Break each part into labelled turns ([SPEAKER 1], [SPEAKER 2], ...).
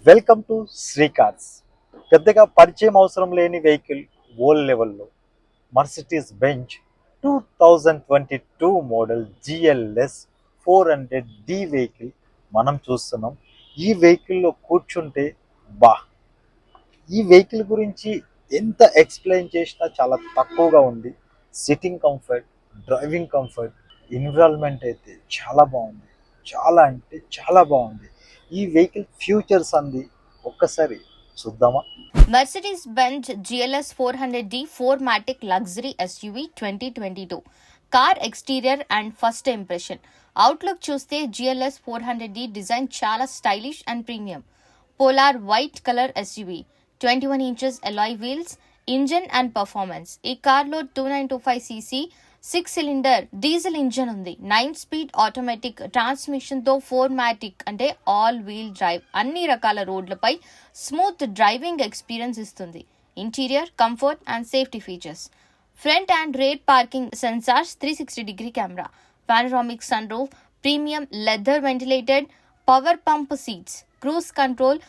[SPEAKER 1] Welcome to Shri cars. పెద్దగా పరిచయం అవసరం లేని వెహికల్ వరల్డ్ లెవెల్లో Mercedes Benz 2022 model GLS 400D vehicle మనం చూస్తున్నాం. ఈ వెహికల్లో కూర్చుంటే బా, ఈ వెహికల్ గురించి ఎంత ఎక్స్ప్లెయిన్ చేసినా చాలా తక్కువగా ఉంది. Sitting comfort, driving comfort, environment అయితే చాలా బాగుంది. చాలా అంటే చాలా బాగుంది. ఈ వెహికల్ ఫ్యూచర్స్ అంది ఒక్కసారి చూద్దామా?
[SPEAKER 2] Mercedes-Benz GLS 400D 4MATIC Luxury SUV 2022 car exterior and first impression. Outlook చూస్తే GLS 400D డిజైన్ చాలా stylish and premium. Polar white colour SUV, 21 inches alloy wheels, engine and performance. ఈ కార్లో 2925cc 6-cylinder డీజిల్ ఇంజన్ ఉంది. 9-speed automatic transmission తో 4MATIC అంటే all wheel drive అన్ని రకాల రోడ్లపై స్మూత్ డ్రైవింగ్ ఎక్స్పీరియన్స్ ఇస్తుంది. Interior comfort and safety features: front and rear parking sensors, 360-degree camera, panoramic sunroof, premium leather ventilated power pump seats, cruise control,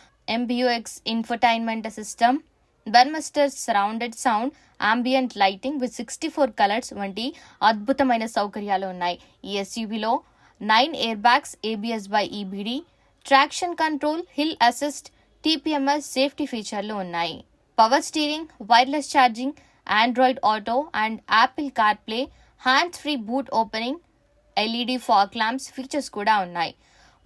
[SPEAKER 2] MBUX infotainment system, Burmester surrounded sound, ambient lighting with 64 colours వంటి అద్భుతమైన సౌకర్యాలు ఉన్నాయి. ఈ ఎస్యూవీలో 9 air bags, ABS by EBD, traction control, hill assist, TPMS safety ఫీచర్లు ఉన్నాయి. Power steering, wireless charging, Android Auto and Apple CarPlay, hands free boot opening, LED fog lamps features కూడా ఉన్నాయి.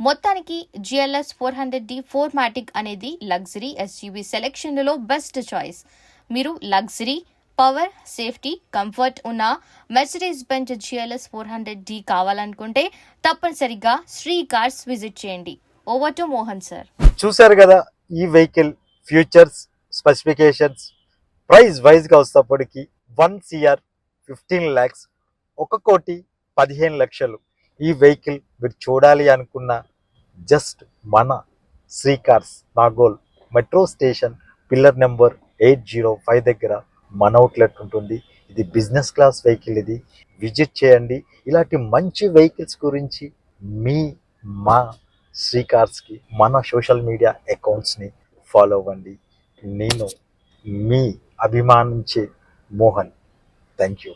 [SPEAKER 2] మొత్తానికి GLS 400D 4MATIC అనేది luxury SUV సెలెక్షన్లో best choice. మీరు luxury, power, safety, comfort ఉన్న Mercedes Benz GLS 400D కావాలనుకుంటే తప్పనిసరిగా Shri cars visit చేయండి. Over to Mohan sir.
[SPEAKER 1] చూశారు కదా ఈ వెహికల్ ఫ్యూచర్స్, స్పెసిఫికేషన్స్. ప్రైస్ వైజ్గా వస్తేప్పటికి 1,15 lakhs, 1,15,00,000 ఈ వెహికల్ మీరు చూడాలి అనుకున్న జస్ట్ మన Sri cars Nagole metro station pillar number 805 దగ్గర మన అవుట్లెట్ ఉంటుంది. ఇది బిజినెస్ క్లాస్ వెహికల్. ఇది విజిట్ చేయండి. ఇలాంటి మంచి వెహికల్స్ గురించి మా శ్రీ కార్స్కి మన సోషల్ మీడియా అకౌంట్స్ని ఫాలో అవ్వండి. నేను మీ అభిమానించే మోహన్. Thank you.